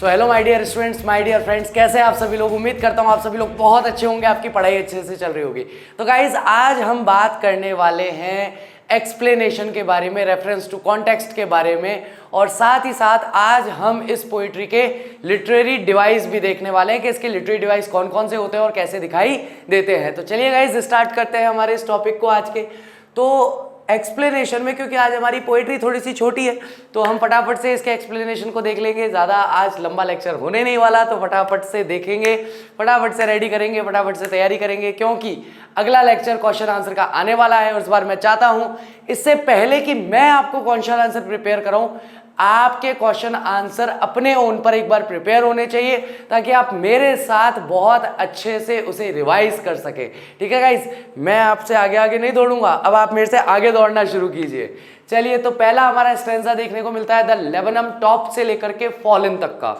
So hello my dear students, my dear friends, कैसे हैं आप सभी लोग। उम्मीद करता हूँ आप सभी लोग बहुत अच्छे होंगे, आपकी पढ़ाई अच्छे से चल रही होगी। तो गाइज आज हम बात करने वाले हैं एक्सप्लेनेशन के बारे में, रेफरेंस टू कॉन्टेक्स्ट के बारे में, और साथ ही साथ आज हम इस पोइट्री के लिटरेरी डिवाइस भी देखने वाले हैं कि इसके लिटरेरी डिवाइस कौन कौन से होते हैं और कैसे दिखाई देते हैं। तो चलिए गाइज स्टार्ट करते हैं हमारे इस टॉपिक को आज के। तो एक्सप्लेनेशन में, क्योंकि आज हमारी पोइट्री थोड़ी सी छोटी है तो हम फटाफट से इसके एक्सप्लेनेशन को देख लेंगे। ज़्यादा आज लंबा लेक्चर होने नहीं वाला, तो फटाफट से देखेंगे, फटाफट से रेडी करेंगे, फटाफट से तैयारी करेंगे, क्योंकि अगला लेक्चर क्वेश्चन आंसर का आने वाला है। और इस बार मैं चाहता हूँ इससे पहले कि मैं आपको क्वेश्चन आंसर प्रिपेयर कराऊँ, आपके क्वेश्चन आंसर अपने ओन पर एक बार प्रिपेयर होने चाहिए ताकि आप मेरे साथ बहुत अच्छे से उसे रिवाइज कर सके। ठीक है गाइस, मैं आपसे आगे आगे नहीं दौड़ूंगा, अब आप मेरे से आगे दौड़ना शुरू कीजिए। चलिए, तो पहला हमारा स्टैंजा देखने को मिलता है द लेबनम टॉप से लेकर के फॉलन तक का।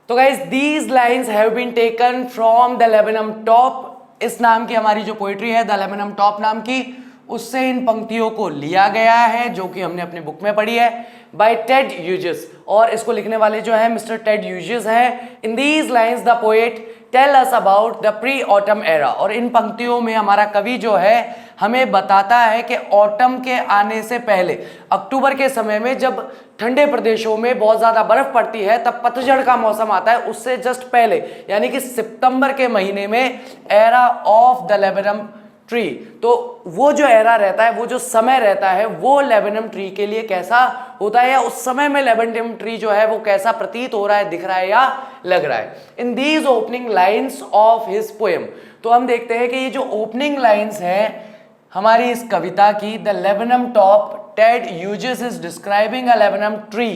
तो guys these lines have been taken from the laburnum top. इस नाम की हमारी जो पोइट्री है द लेबनम टॉप नाम की, उससे इन पंक्तियों को लिया गया है जो कि हमने अपनी बुक में पढ़ी है, बाय टेड ह्यूजेस। और इसको लिखने वाले जो है मिस्टर टेड ह्यूजेस हैं। In these lines the poet tell us about the pre autumn era. और इन पंक्तियों में हमारा कवि जो है हमें बताता है कि ऑटम के आने से पहले, अक्टूबर के समय में जब ठंडे प्रदेशों में बहुत ज्यादा बर्फ पड़ती है, तब पतझड़ का मौसम आता है, उससे जस्ट पहले यानी कि सितंबर के महीने में era of the laburnum tree. तो वो जो एरा रहता है, वो जो समय रहता है, वो लेबनम ट्री के लिए कैसा होता है, या उस समय में लेबनम ट्री जो है वो कैसा प्रतीत हो रहा है, दिख रहा है या लग रहा है। In these opening lines of his poem, तो हम देखते हैं कि ये जो ओपनिंग लाइन्स है हमारी इस कविता की, the laburnum top Ted Hughes is describing a laburnum tree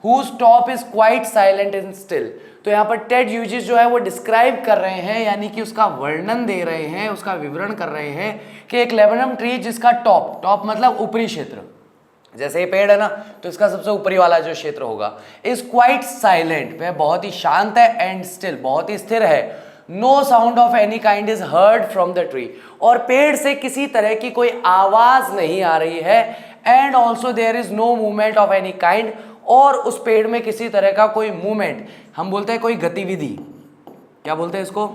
whose top is quite silent and still। तो यहाँ पर टेड ह्यूजेस जो है वो डिस्क्राइब कर रहे हैं, यानी कि उसका वर्णन दे रहे हैं, उसका विवरण कर रहे हैं कि एक लेबनम ट्री जिसका टॉप मतलब ऊपरी क्षेत्र, जैसे ये पेड़ है ना, तो इसका सबसे ऊपरी वाला जो क्षेत्र होगा, इज क्वाइट साइलेंट, वह बहुत ही शांत है, एंड स्टिल, बहुत ही स्थिर है। No sound of any kind is heard from the tree, और पेड़ से किसी तरह की कोई आवाज नहीं आ रही है। And also there is no movement of any kind, और उस पेड़ में किसी तरह का कोई मूवमेंट, हम बोलते हैं कोई गतिविधि, क्या बोलते हैं इसको,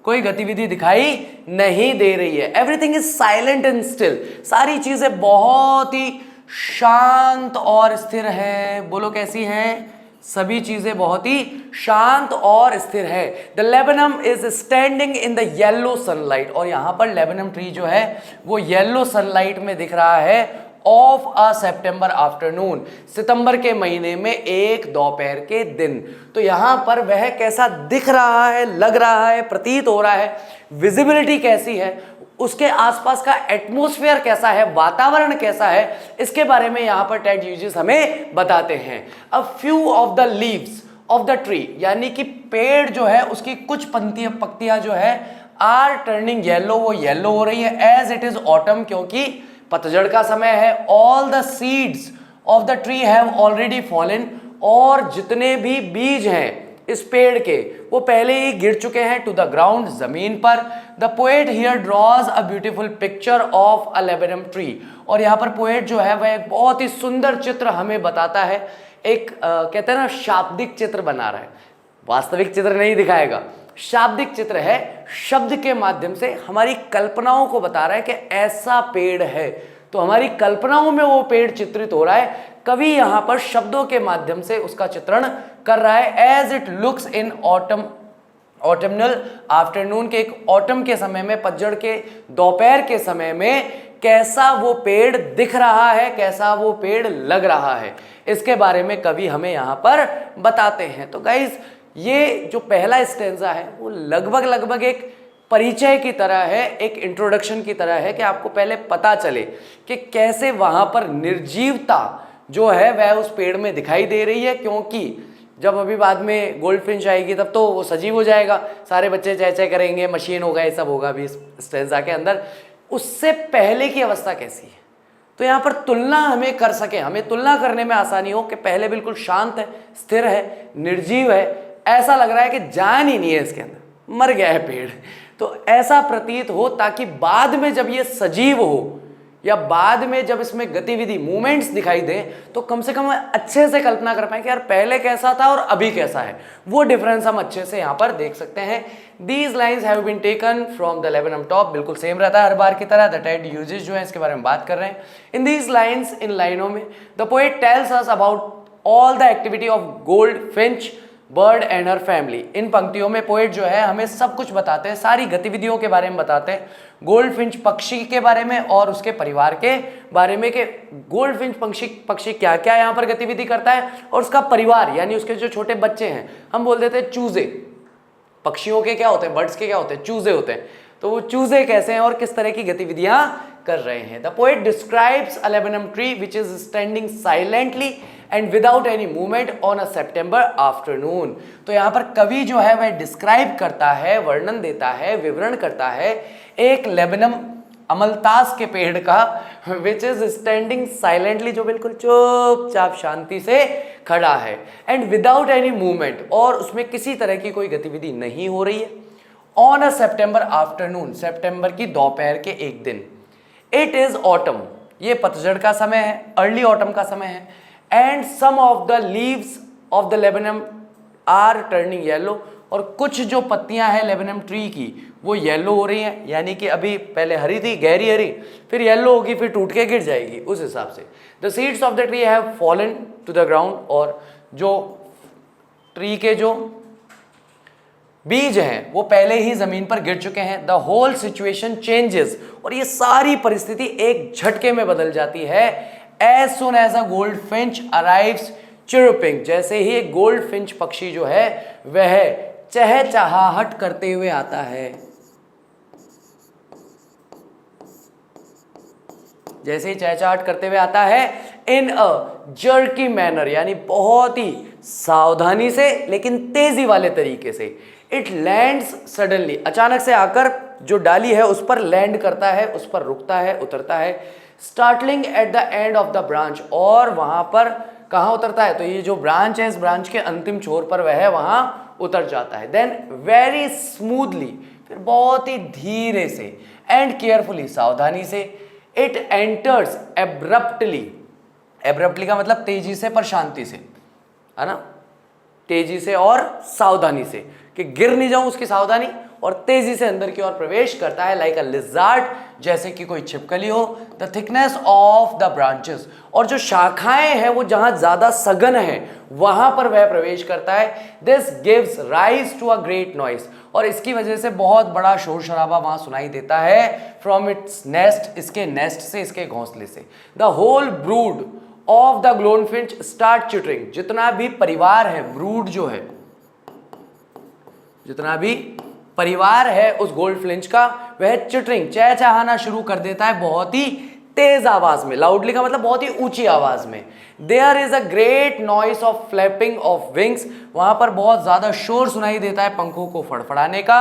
कोई गतिविधि दिखाई नहीं दे रही है। Everything is silent and still, सारी चीजें बहुत ही शांत और स्थिर है। बोलो कैसी है, सभी चीजें बहुत ही शांत और स्थिर है। The laburnum is standing in the yellow sunlight, और यहां पर लेबनम ट्री जो है वो येलो सनलाइट में दिख रहा है, ऑफ अ सितंबर आफ्टरनून, सितंबर के महीने में एक दोपहर के दिन। तो यहां पर वह कैसा दिख रहा है, लग रहा है, प्रतीत हो रहा है, विजिबिलिटी कैसी है, उसके आसपास का एटमॉस्फेयर कैसा है, वातावरण कैसा है, इसके बारे में यहां पर टेड ह्यूजेस हमें बताते हैं। A few of the leaves of the tree, यानी कि पेड़ जो है उसकी कुछ पत्तियां जो है आर टर्निंग येलो, वो येलो हो रही है, एज इट इज ऑटम, क्योंकि पतझड़ का समय है। All the seeds of the tree have already fallen, और जितने भी बीज हैं इस पेड़ के वो पहले ही गिर चुके हैं टू द ग्राउंड, जमीन पर। The poet here draws a beautiful picture of a laburnum tree, और यहाँ पर पोएट जो है वह एक बहुत ही सुंदर चित्र हमें बताता है, एक कहते हैं ना शाब्दिक चित्र बना रहा है, वास्तविक चित्र नहीं दिखाएगा, शाब्दिक चित्र है, शब्द के माध्यम से हमारी कल्पनाओं को बता रहा है कि ऐसा पेड़ है। तो हमारी कल्पनाओं में वो पेड़ चित्रित हो रहा है, कवि यहां पर शब्दों के माध्यम से उसका चित्रण कर रहा है। As it looks in autumnal afternoon, के एक ऑटम के समय में, पतझड़ के दोपहर के समय में कैसा वो पेड़ दिख रहा है, कैसा वो पेड़ लग रहा है, इसके बारे में कवि हमें यहां पर बताते हैं। तो गाइज ये जो पहला स्टेंजा है वो लगभग एक परिचय की तरह है, एक इंट्रोडक्शन की तरह है, कि आपको पहले पता चले कि कैसे वहां पर निर्जीवता जो है वह उस पेड़ में दिखाई दे रही है, क्योंकि जब अभी बाद में गोल्डफिंच आएगी तब तो वो सजीव हो जाएगा, सारे बच्चे चह करेंगे, मशीन होगा, ये सब होगा भी इस स्टेंजा के अंदर। उससे पहले की अवस्था कैसी है, तो यहाँ पर तुलना हमें कर सके, हमें तुलना करने में आसानी हो कि पहले बिल्कुल शांत है, स्थिर है, निर्जीव है, ऐसा लग रहा है कि जान ही नहीं है इसके अंदर, मर गया है पेड़, तो ऐसा प्रतीत हो, ताकि बाद में जब ये सजीव हो, या बाद में जब इसमें गतिविधि मूवमेंट्स दिखाई दे तो कम से कम अच्छे से कल्पना कर पाए कि यार पहले कैसा था और अभी कैसा है, वो डिफरेंस हम अच्छे से यहाँ पर देख सकते हैं। These lines have been taken from the laburnum top, बिल्कुल सेम रहता है हर बार की तरह। द टेड यूजेस जो है इसके बारे में बात कर रहे हैं। इन दीज लाइन्स, इन लाइनों में the poet tells us about all the activity of goldfinch bird and her family. इन पंक्तियों में पोएट जो है हमें सब कुछ बताते हैं, सारी गतिविधियों के बारे में बताते हैं, गोल्ड फिंच पक्षी के बारे में और उसके परिवार के बारे में कि गोल्ड फिंच पक्षी क्या क्या यहाँ पर गतिविधि करता है, और उसका परिवार यानी उसके जो छोटे बच्चे हैं, हम बोल देते हैं चूजे, पक्षियों के क्या होते हैं, बर्ड्स के क्या होते हैं, चूजे होते हैं, तो वो चूजे कैसे हैं और किस तरह की गतिविधियां कर रहे हैं। The poet describes a laburnum tree which is standing silently and without any movement on a September afternoon. तो यहाँ पर कवि जो है वह डिस्क्राइब करता है, वर्णन देता है, विवरण करता है एक लेबनम अमलतास के पेड़ का, विच इज स्टैंडिंग साइलेंटली, जो बिल्कुल चुपचाप शांति से खड़ा है, एंड विदाउट एनी मूवमेंट, और उसमें किसी तरह की कोई गतिविधि नहीं हो रही है, ऑन अ सितंबर आफ्टरनून, सितंबर की दोपहर के एक दिन। इट इज ऑटम, ये पतझड़ का समय है, अर्ली ऑटम का समय है, and some of the leaves of the laburnum are turning yellow, और कुछ जो पत्तियां हैं लेबनम ट्री की वो येलो हो रही हैं, यानी कि अभी पहले हरी थी, गहरी हरी, फिर येलो होगी, फिर टूट के गिर जाएगी, उस हिसाब से। The seeds of the tree have fallen to the ground, और जो ट्री के जो बीज हैं वो पहले ही जमीन पर गिर चुके हैं। द होल सिचुएशन चेंजेस, और ये सारी परिस्थिति एक झटके में बदल जाती है। As soon as a goldfinch arrives chirping, जैसे ही एक गोल्ड फिंच पक्षी जो है वह चहचहाहट करते हुए आता है, जैसे ही चहचहाहट करते हुए आता है, इन अ जर्की मैनर, यानी बहुत ही सावधानी से लेकिन तेजी वाले तरीके से। इट लैंड्स सडनली, अचानक से आकर जो डाली है उस पर लैंड करता है, उस पर रुकता है, उतरता है। Startling at the end of the branch, और वहां पर कहाँ उतरता है, तो ये जो ब्रांच है इस ब्रांच के अंतिम छोर पर वह वहां उतर जाता है। देन वेरी स्मूथली, फिर बहुत ही धीरे से, एंड केयरफुली, सावधानी से, इट एंटर्स एब्रप्टली, एब्रप्टली का मतलब तेजी से पर शांति से, है ना, तेजी से और सावधानी से, कि गिर नहीं जाऊं उसकी सावधानी, और तेजी से अंदर की ओर प्रवेश करता है, लाइक अ लिजार्ड, जैसे कि कोई छिपकली हो। The thickness of the branches, और जो शाखाएं हैं वो जहां ज्यादा सघन है वहां पर वह प्रवेश करता है। This gives rise to a great noise, और इसकी वजह से बहुत बड़ा शोर शराबा वहां सुनाई देता है। फ्रॉम इट्स नेस्ट, इसके नेस्ट से, इसके घोंसले से। The whole brood of the goldfinch start chittering, जितना भी परिवार है, ब्रूड जो है, जितना भी परिवार है उस गोल्ड फ्लिंच का, वह चिटरिंग, चहचहाना शुरू कर देता है बहुत ही तेज आवाज में। लाउडली का मतलब बहुत ही ऊंची आवाज में। There is a great noise of flapping of wings, वहां पर बहुत ज्यादा शोर सुनाई देता है पंखों को फड़फड़ाने का।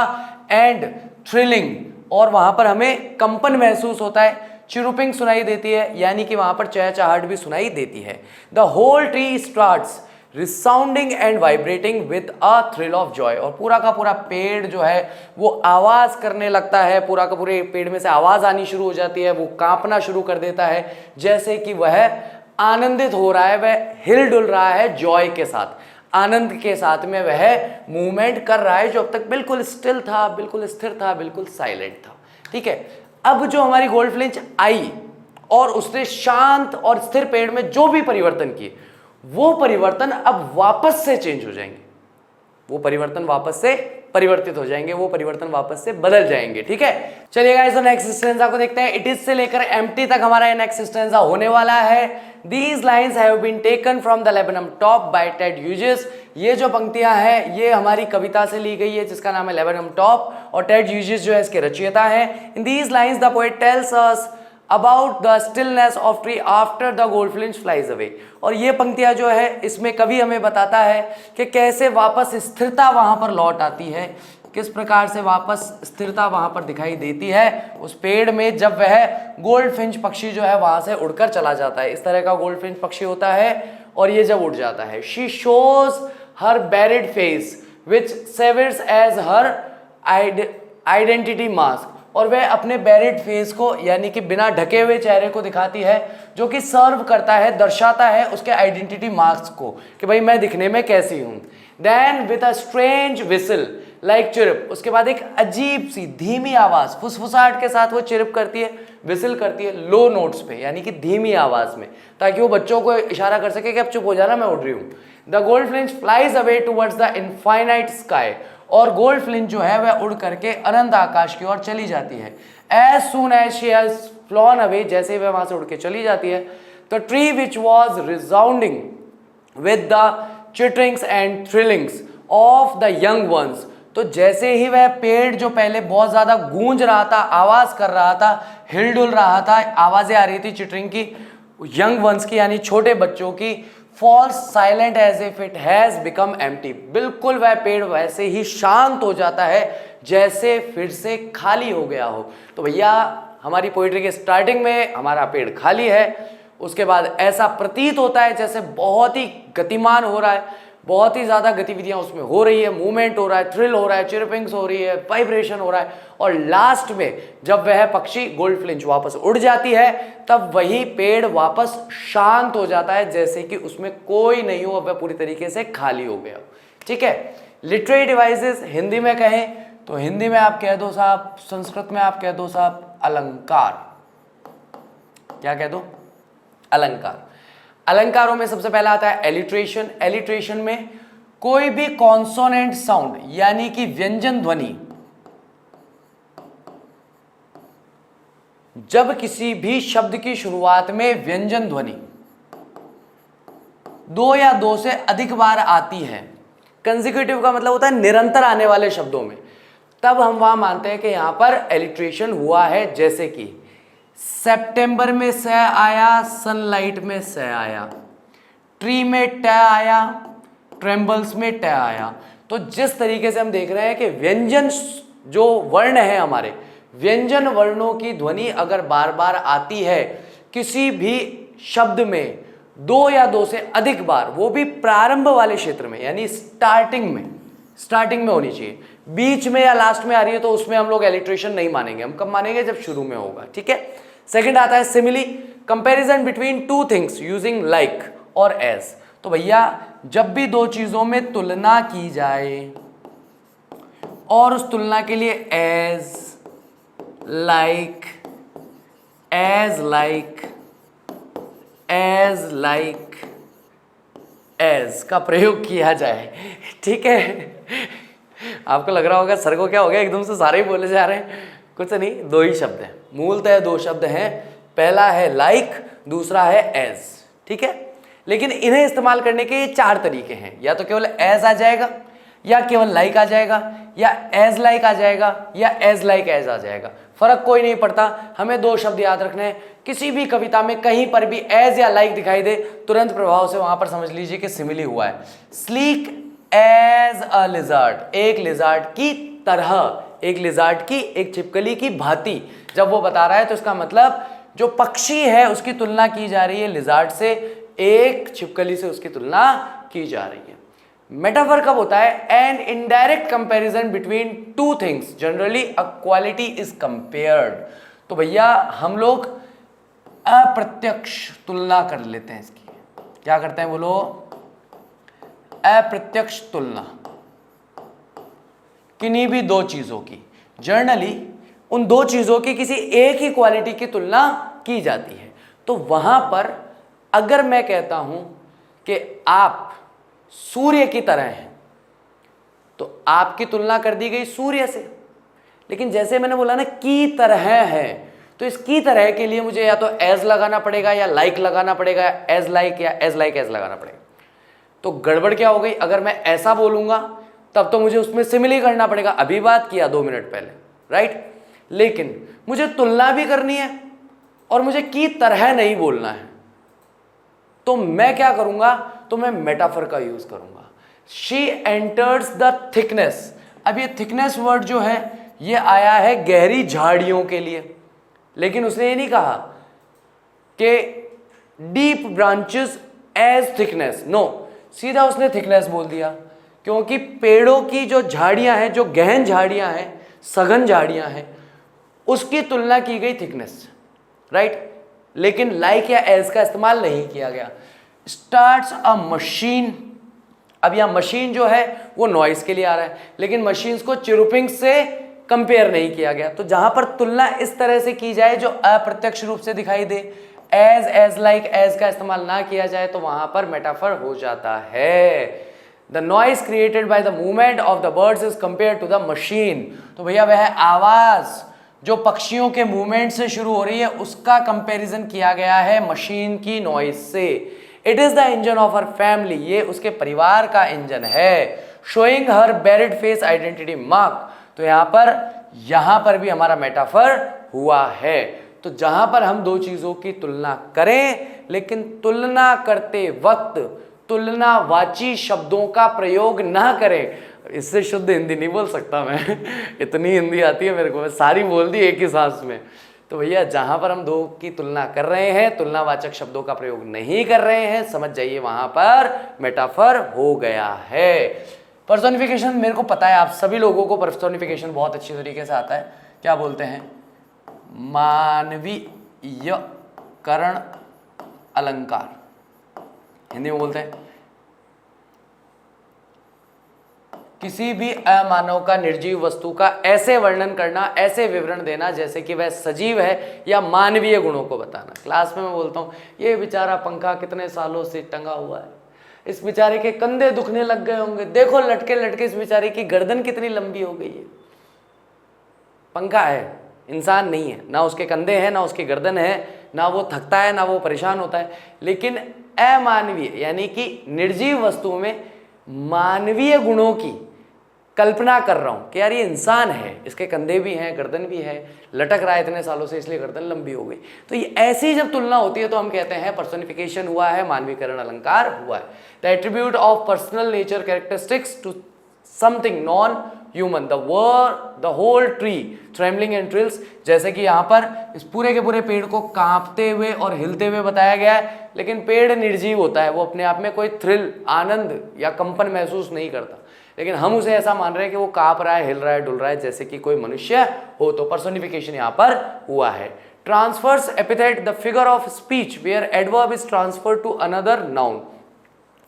एंड थ्रिलिंग, और वहां पर हमें कंपन महसूस होता है। चिरुपिंग सुनाई देती है, यानी कि वहां पर चहचहाहट भी सुनाई देती है। The whole tree starts resounding and vibrating with a thrill of joy, और पूरा का पूरा पेड़ जो है वो आवाज करने लगता है, पूरा का पूरे पेड़ में से आवाज आनी शुरू हो जाती है, वो कांपना शुरू कर देता है, जैसे कि वह आनंदित हो रहा है, वह हिल डुल रहा है जॉय के साथ, आनंद के साथ में वह मूवमेंट कर रहा है, जो अब तक बिल्कुल स्टिल था, बिल्कुल स्थिर था, बिल्कुल साइलेंट था। ठीक है, अब जो हमारी गोल्ड फ्लिंच आई और उसने शांत और स्थिर पेड़ में जो भी परिवर्तन किए, वो परिवर्तन अब वापस से चेंज हो जाएंगे, वो परिवर्तन वापस से परिवर्तित हो जाएंगे, वो परिवर्तन वापस से बदल जाएंगे। ठीक है, चलिए गाइस नेक्स्ट स्टेंजा को देखते हैं। इट इज से लेकर एम्प्टी तक हमारा ये नेक्स्ट स्टेंजा होने वाला है। These lines have been taken from the laburnum top by Ted Hughes. ये जो पंक्तियां हैं ये हमारी कविता से ली गई है जिसका नाम है लेबनम टॉप, और टेड ह्यूजेस जो है इसके रचयिता हैं। In these lines the poet tells us about the stillness of tree after the gold flinch flies away. और ये पंक्तियां जो है इसमें कवि हमें बताता है कि कैसे वापस स्थिरता वहां पर लौट आती है, किस प्रकार से वापस स्थिरता वहां पर दिखाई देती है उस पेड़ में, जब वह गोल्ड फिंच पक्षी जो है वहां से उड़कर चला जाता है। इस तरह का गोल्ड फिंच पक्षी होता है, और ये जब उड़ जाता है, she shows her barred face which serves as her identity mask, और वह अपने बैरिड फेस को यानी कि बिना ढके हुए चेहरे को दिखाती है, जो कि सर्व करता है, दर्शाता है उसके आइडेंटिटी मार्क्स को कि भाई मैं दिखने में कैसी हूँ। Then with a strange whistle like chirp, उसके बाद एक अजीब सी धीमी आवाज फुसफुसाहट के साथ वो चिरप करती है, विसल करती है लो नोट्स पे यानी कि धीमी आवाज में, ताकि वो बच्चों को इशारा कर सके कि अब चुप हो जाना, मैं उड़ रही हूँ। The gold flinch flies away towards the infinite sky, और गोल्ड फ्लिंच जो है वह उड़ करके अनंत आकाश की ओर चली जाती है। As soon as she has flown away, जैसे वह वहां से उड़ के चली जाती है, the tree which was resounding with the chitterings and thrillings of the young ones, तो जैसे ही वह पेड़ जो पहले बहुत ज्यादा गूंज रहा था, आवाज कर रहा था, हिलडुल रहा था, आवाजें आ रही थी चिटरिंग की, यंग वंस की यानी छोटे बच्चों की, falls silent as if it has become empty, बिल्कुल वह पेड़ वैसे ही शांत हो जाता है जैसे फिर से खाली हो गया हो। तो भैया हमारी पोइट्री के स्टार्टिंग में हमारा पेड़ खाली है, उसके बाद ऐसा प्रतीत होता है जैसे बहुत ही गतिमान हो रहा है, बहुत ही ज़्यादा गतिविधियां उसमें हो रही है, मूवमेंट हो रहा है, थ्रिल हो रहा है, चिरपिंग्स हो रही है, वाइब्रेशन हो रहा है, और लास्ट में जब वह पक्षी गोल्ड फ्लिंच वापस उड़ जाती है तब वही पेड़ वापस शांत हो जाता है जैसे कि उसमें कोई नहीं हो, वह पूरी तरीके से खाली हो गया हो। ठीक है। लिटरेरी डिवाइसेस हिंदी में कहें तो हिंदी में आप कह दो साहब, संस्कृत में आप कह दो साहब अलंकार। क्या कह दो? अलंकार। अलंकारों में सबसे पहला आता है एलिट्रेशन। एलिट्रेशन में कोई भी कॉन्सोनेंट साउंड यानी कि व्यंजन ध्वनि जब किसी भी शब्द की शुरुआत में व्यंजन ध्वनि दो या दो से अधिक बार आती है, कंसेक्यूटिव का मतलब होता है निरंतर आने वाले शब्दों में, तब हम वहां मानते हैं कि यहां पर एलिट्रेशन हुआ है। जैसे कि सितंबर में स आया, सनलाइट में स आया, ट्री में ट आया, ट्रेम्बल्स में ट आया। तो जिस तरीके से हम देख रहे हैं कि व्यंजन जो वर्ण है हमारे, व्यंजन वर्णों की ध्वनि अगर बार बार आती है किसी भी शब्द में दो या दो से अधिक बार, वो भी प्रारंभ वाले क्षेत्र में यानी स्टार्टिंग में होनी चाहिए, बीच में या लास्ट में आ रही है तो उसमें हम लोग एलिट्रेशन नहीं मानेंगे। हम कब मानेंगे? जब शुरू में होगा। ठीक है। सेकंड आता है simile, comparison between two things using like और एज। तो भैया जब भी दो चीजों में तुलना की जाए और उस तुलना के लिए as, like, as like, as like, as का प्रयोग किया जाए, ठीक है। आपको लग रहा होगा सर को क्या हो गया, एकदम से सारे ही बोले जा रहे हैं। कुछ नहीं, दो ही शब्द हैं, मूलतः दो शब्द हैं, पहला है लाइक, दूसरा है एज। ठीक है। लेकिन इन्हें इस्तेमाल करने के चार तरीके हैं, या तो केवल एज आ जाएगा, या केवल लाइक आ जाएगा, या एज लाइक आ जाएगा, या एज लाइक एज आ जाएगा। फर्क कोई नहीं पड़ता, हमें दो शब्द याद रखने हैं। किसी भी कविता में कहीं पर भी एज या लाइक दिखाई दे, तुरंत प्रभाव से वहां पर समझ लीजिए कि सिमिली हुआ है। स्लीक एज अ लिजार्ड, एक लिजार्ड की तरह, एक लिजार्ड की, एक छिपकली की भांति जब वो बता रहा है तो इसका मतलब जो पक्षी है उसकी तुलना की जा रही है लिजार्ड से, एक छिपकली से उसकी तुलना की जा रही है। मेटाफर कब होता है? An indirect comparison between two things, generally a quality is compared. तो भैया हम लोग अप्रत्यक्ष तुलना कर लेते हैं इसकी। क्या करते हैं बोलो? अप्रत्यक्ष तुलना किन्हीं भी दो चीजों की, जनरली उन दो चीजों की किसी एक ही क्वालिटी की तुलना की जाती है। तो वहां पर अगर मैं कहता हूं कि आप सूर्य की तरह हैं तो आपकी तुलना कर दी गई सूर्य से। लेकिन जैसे मैंने बोला ना की तरह है, तो इस की तरह के लिए मुझे या तो एज लगाना पड़ेगा या लाइक लगाना पड़ेगा, एज लाइक या एज लाइक एज लगाना पड़ेगा। तो गड़बड़ क्या हो गई? अगर मैं ऐसा बोलूंगा तब तो मुझे उसमें सिमिली करना पड़ेगा, अभी बात किया 2 मिनट पहले, राइट। लेकिन मुझे तुलना भी करनी है और मुझे की तरह नहीं बोलना है, तो मैं क्या करूंगा? तो मैं मेटाफर का यूज करूंगा। She enters the thickness. अब ये थिकनेस वर्ड जो है ये आया है गहरी झाड़ियों के लिए, लेकिन उसने ये नहीं कहा कि deep branches as thickness, no, सीधा उसने थिकनेस बोल दिया। क्योंकि पेड़ों की जो झाड़ियां हैं, जो गहन झाड़ियां हैं, सघन झाड़ियां हैं, उसकी तुलना की गई थिकनेस, राइट। लेकिन लाइक या एज का इस्तेमाल नहीं किया गया। स्टार्ट्स अ मशीन, अब यहां मशीन जो है वो नॉइस के लिए आ रहा है, लेकिन मशीन्स को चिरुपिंग से कंपेयर नहीं किया गया। तो जहां पर तुलना इस तरह से की जाए जो अप्रत्यक्ष रूप से दिखाई दे, एज लाइक एज का इस्तेमाल ना किया जाए, तो वहां पर मेटाफर हो जाता है। The noise created by the movement of the birds is compare to the machine. तो भैया वह आवाज जो पक्षियों के मूवमेंट से शुरू हो रही है उसका कंपैरिजन किया गया है मशीन की नॉइस से। It is the engine of her family, ये उसके परिवार का इंजन है। Showing her buried face identity mark, तो यहां पर भी हमारा मेटाफर हुआ है। तो जहां पर हम दो चीजों की तुलना करें, लेकिन तुलना करते वक्त तुलनावाची शब्दों का प्रयोग ना करें। इससे शुद्ध हिंदी नहीं बोल सकता मैं इतनी हिंदी आती है मेरे को, मैं सारी बोल दी एक ही सांस में। तो भैया जहां पर हम दो की तुलना कर रहे हैं, तुलनावाचक शब्दों का प्रयोग नहीं कर रहे हैं, समझ जाइए वहां पर मेटाफर हो गया है। पर्सोनिफिकेशन, मेरे को पता है आप सभी लोगों को पर्सोनिफिकेशन बहुत अच्छी तरीके से आता है। क्या बोलते हैं? मानवीयकरण अलंकार, हिंदी में बोलते हैं किसी भी अमानव का निर्जीव वस्तु का ऐसे वर्णन करना, ऐसे विवरण देना जैसे कि वह सजीव है या मानवीय गुणों को बताना। क्लास में मैं बोलता हूँ ये बेचारा पंखा कितने सालों से टंगा हुआ है, इस बेचारे के कंधे दुखने लग गए होंगे, देखो लटके लटके इस बेचारे की गर्दन कितनी लंबी हो गई है। पंखा है, इंसान नहीं है, ना उसके कंधे हैं ना उसकी गर्दन है, ना वो थकता है ना वो परेशान होता है। लेकिन अमानवीय यानी कि निर्जीव वस्तुओं में मानवीय गुणों की कल्पना कर रहा हूं कि यार ये इंसान है, इसके कंधे भी हैं, गर्दन भी है, लटक रहा है इतने सालों से इसलिए गर्दन लंबी हो गई। तो ये ऐसी जब तुलना होती है तो हम कहते हैं पर्सोनिफिकेशन हुआ है, मानवीकरण अलंकार हुआ है। The attribute of personal nature characteristics to something non human, the whole tree trembling and trills, जैसे कि यहाँ पर इस पूरे के पूरे पेड़ को कांपते हुए और हिलते हुए बताया गया है, लेकिन पेड़ निर्जीव होता है, वो अपने आप में कोई थ्रिल, आनंद या कंपन महसूस नहीं करता, लेकिन हम उसे ऐसा मान रहे हैं कि वो कांप रहा है, हिल रहा है, डुल रहा है जैसे कि कोई मनुष्य हो। तो पर्सोनिफिकेशन यहाँ पर हुआ है। Transfers epithet the figure of speech where adverb is transfer to another noun.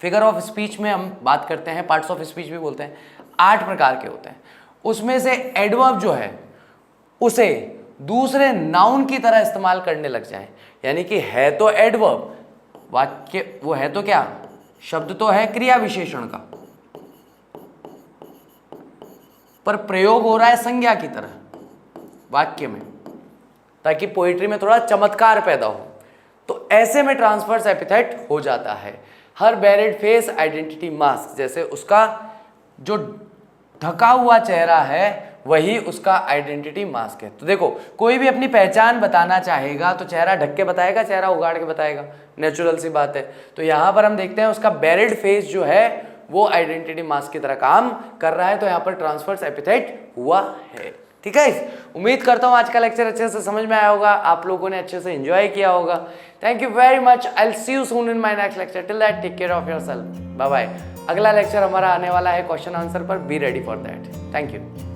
Figure of speech में हम बात करते हैं, पार्ट्स ऑफ स्पीच भी बोलते हैं, 8 प्रकार के होते हैं। उसमें से एडवर्ब जो है उसे दूसरे नाउन की तरह इस्तेमाल करने लग जाए, यानी कि है तो एडवर्ब, वाक्य वो है तो क्या, शब्द तो है क्रिया विशेषण का, पर प्रयोग हो रहा है संज्ञा की तरह वाक्य में, ताकि पोइट्री में थोड़ा चमत्कार पैदा हो। तो ऐसे में ट्रांसफर्स एपिथेट हो जाता है। हर बेरिड फेस आइडेंटिटी मास्क, जैसे उसका जो ढका हुआ चेहरा है वही उसका आइडेंटिटी मास्क है। तो देखो कोई भी अपनी पहचान बताना चाहेगा तो चेहरा ढक के बताएगा, चेहरा उगाड़ के बताएगा, नेचुरल सी बात है। तो यहाँ पर हम देखते हैं उसका बेरिड फेस जो है वो आइडेंटिटी मास्क की तरह काम कर रहा है, तो यहाँ पर ट्रांसफर्स एपिथेट हुआ है। ठीक है, उम्मीद करता हूँ आज का लेक्चर अच्छे से समझ में आया होगा, आप लोगों ने अच्छे से एंजॉय किया होगा। Thank you very much, I will see you soon in my next lecture, till that take care of yourself, bye bye. अगला लेक्चर हमारा आने वाला है क्वेश्चन आंसर पर, be ready for that. Thank you.